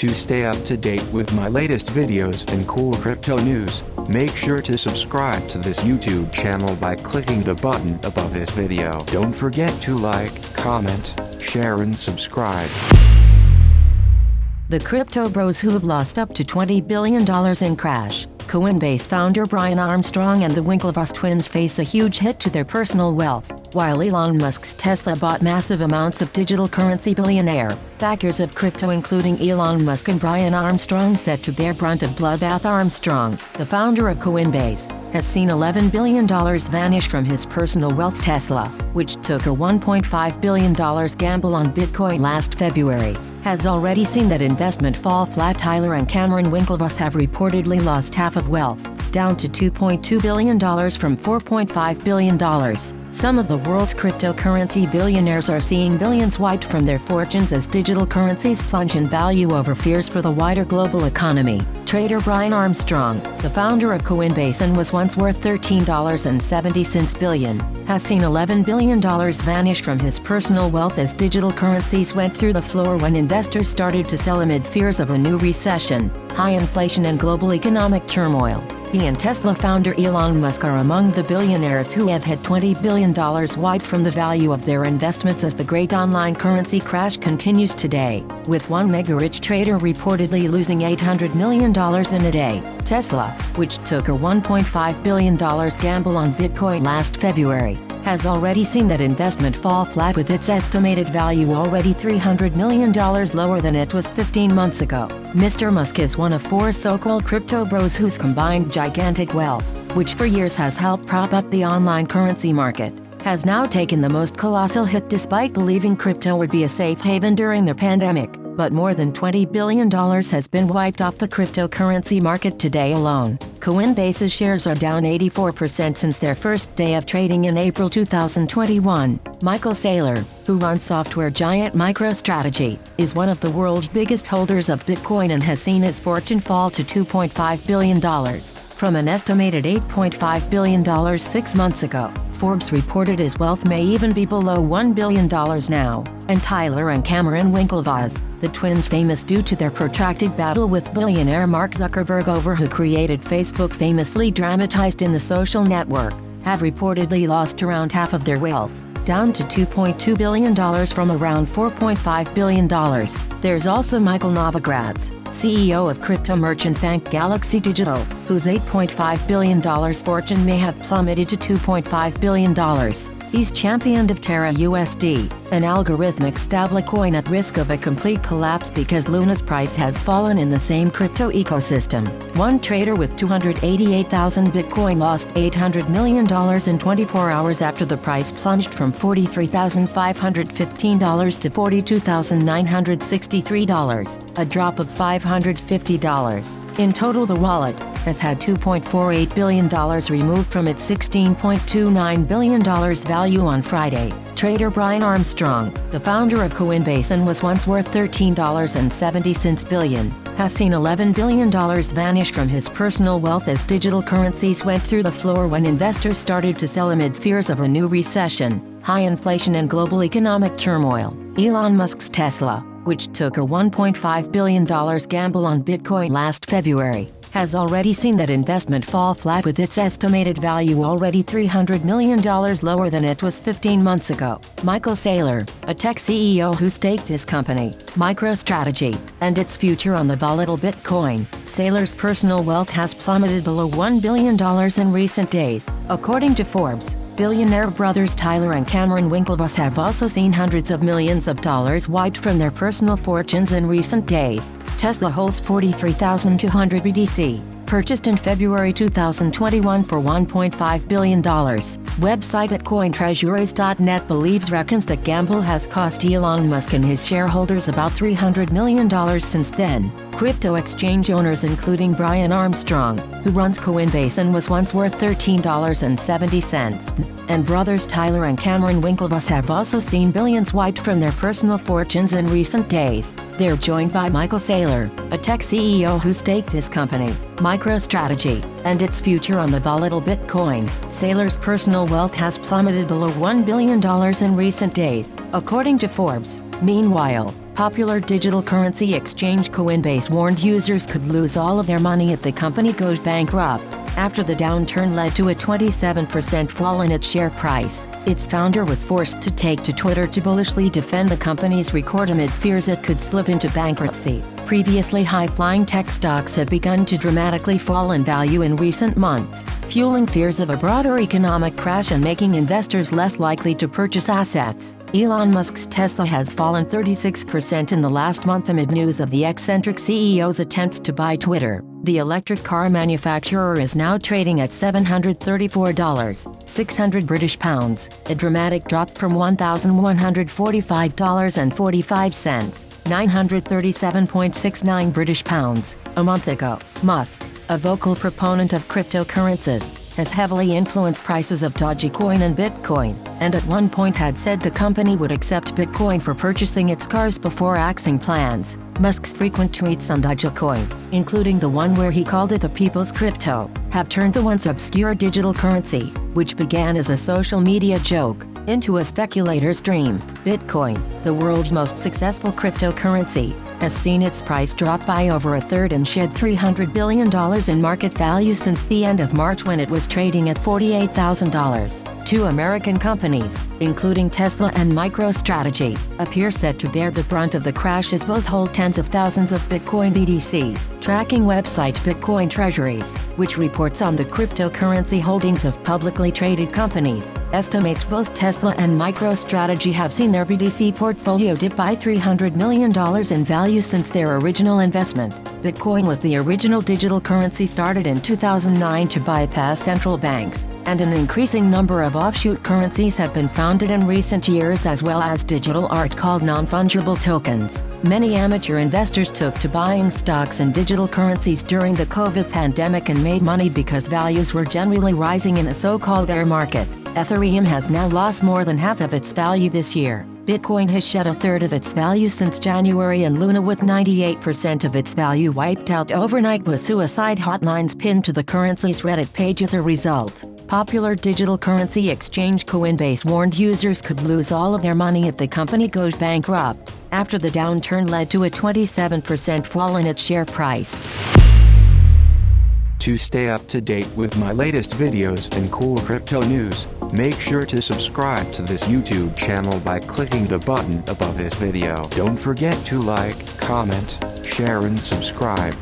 To stay up to date with my latest videos and cool crypto news, make sure to subscribe to this YouTube channel by clicking the button above this video. Don't forget to like, comment, share and subscribe. The crypto bros who've lost up to $20 billion in crash. Coinbase founder Brian Armstrong and the Winklevoss twins face a huge hit to their personal wealth, while Elon Musk's Tesla bought massive amounts of digital currency. Billionaire-backers of crypto including Elon Musk and Brian Armstrong set to bear brunt of bloodbath. Armstrong, the founder of Coinbase, has seen $11 billion vanish from his personal wealth. Tesla, which took a $1.5 billion gamble on Bitcoin last February, has already seen that investment fall flat. Tyler and Cameron Winklevoss have reportedly lost half of wealth, down to $2.2 billion from $4.5 billion. Some of the world's cryptocurrency billionaires are seeing billions wiped from their fortunes as digital currencies plunge in value over fears for the wider global economy. Trader Brian Armstrong, the founder of Coinbase and was once worth $13.70 billion, has seen $11 billion vanish from his personal wealth as digital currencies went through the floor when investors started to sell amid fears of a new recession, high inflation and global economic turmoil. He and Tesla founder Elon Musk are among the billionaires who have had $20 billion wiped from the value of their investments as the great online currency crash continues today, with one mega-rich trader reportedly losing $800 million in a day. Tesla, which took a $1.5 billion gamble on Bitcoin last February, has already seen that investment fall flat, with its estimated value already $300 million lower than it was 15 months ago. Mr. Musk is one of four so-called crypto bros whose combined gigantic wealth, which for years has helped prop up the online currency market, has now taken the most colossal hit despite believing crypto would be a safe haven during the pandemic. But more than $20 billion has been wiped off the cryptocurrency market today alone. Coinbase's shares are down 84% since their first day of trading in April 2021. Michael Saylor, who runs software giant MicroStrategy, is one of the world's biggest holders of Bitcoin and has seen his fortune fall to $2.5 billion, from an estimated $8.5 billion 6 months ago. Forbes reported his wealth may even be below $1 billion now. And Tyler and Cameron Winklevoss, the twins famous due to their protracted battle with billionaire Mark Zuckerberg over who created Facebook, famously dramatized in the social network, have reportedly lost around half of their wealth, down to $2.2 billion from around $4.5 billion. There's also Michael Novogratz, CEO of crypto merchant bank Galaxy Digital, whose $8.5 billion fortune may have plummeted to $2.5 billion. He's championed of Terra USD, an algorithmic stablecoin at risk of a complete collapse because Luna's price has fallen in the same crypto ecosystem. One trader with 288,000 Bitcoin lost $800 million in 24 hours after the price plunged from $43,515 to $42,963, a drop of $550. In total, the wallet has had $2.48 billion removed from its $16.29 billion value on Friday. Trader Brian Armstrong, the founder of Coinbase and was once worth $13.70 billion, has seen $11 billion vanish from his personal wealth as digital currencies went through the floor when investors started to sell amid fears of a new recession, high inflation and global economic turmoil. Elon Musk's Tesla, which took a $1.5 billion gamble on Bitcoin last February, has already seen that investment fall flat, with its estimated value already $300 million lower than it was 15 months ago. Michael Saylor, a tech CEO who staked his company, MicroStrategy, and its future on the volatile Bitcoin. Saylor's personal wealth has plummeted below $1 billion in recent days, according to Forbes. Billionaire brothers Tyler and Cameron Winklevoss have also seen hundreds of millions of dollars wiped from their personal fortunes in recent days. Tesla holds 43,200 BTC, purchased in February 2021 for $1.5 billion. Website at cointreasuries.net reckons that gamble has cost Elon Musk and his shareholders about $300 million since then. Crypto exchange owners including Brian Armstrong, who runs Coinbase and was once worth $13.70, and brothers Tyler and Cameron Winklevoss have also seen billions wiped from their personal fortunes in recent days. They're joined by Michael Saylor, a tech CEO who staked his company, MicroStrategy, and its future on the volatile Bitcoin. Saylor's personal wealth has plummeted below $1 billion in recent days, according to Forbes. Meanwhile, Popular digital currency exchange Coinbase warned users could lose all of their money if the company goes bankrupt. After the downturn led to a 27% fall in its share price, its founder was forced to take to Twitter to bullishly defend the company's record amid fears it could slip into bankruptcy. Previously high-flying tech stocks have begun to dramatically fall in value in recent months, fueling fears of a broader economic crash and making investors less likely to purchase assets. Elon Musk's Tesla has fallen 36% in the last month amid news of the eccentric CEO's attempts to buy Twitter. The electric car manufacturer is now trading at $734, 600 British pounds, a dramatic drop from $1,145.45, 937.69 British pounds, a month ago. Musk, a vocal proponent of cryptocurrencies, has heavily influenced prices of Dogecoin and Bitcoin, and at one point had said the company would accept Bitcoin for purchasing its cars before axing plans. Musk's frequent tweets on Dogecoin, including the one where he called it the people's crypto, have turned the once obscure digital currency, which began as a social media joke, into a speculator's dream. Bitcoin, the world's most successful cryptocurrency, has seen its price drop by over a third and shed $300 billion in market value since the end of March when it was trading at $48,000. Two American companies, including Tesla and MicroStrategy, appear set to bear the brunt of the crash as both hold tens of thousands of Bitcoin BTC. Tracking website Bitcoin Treasuries, which reports on the cryptocurrency holdings of publicly traded companies, estimates both Tesla and MicroStrategy have seen their BTC portfolio dip by $300 million in value since their original investment. Bitcoin was the original digital currency started in 2009 to bypass central banks, and an increasing number of offshoot currencies have been founded in recent years, as well as digital art called non-fungible tokens. Many amateur investors took to buying stocks and digital currencies during the COVID pandemic and made money because values were generally rising in a so-called bear market. Ethereum has now lost more than half of its value this year. Bitcoin has shed a third of its value since January, and Luna, with 98% of its value wiped out overnight, with suicide hotlines pinned to the currency's Reddit page as a result. Popular digital currency exchange Coinbase warned users could lose all of their money if the company goes bankrupt, after the downturn led to a 27% fall in its share price. To stay up to date with my latest videos and cool crypto news, make sure to subscribe to this YouTube channel by clicking the button above this video. Don't forget to like, comment, share and subscribe.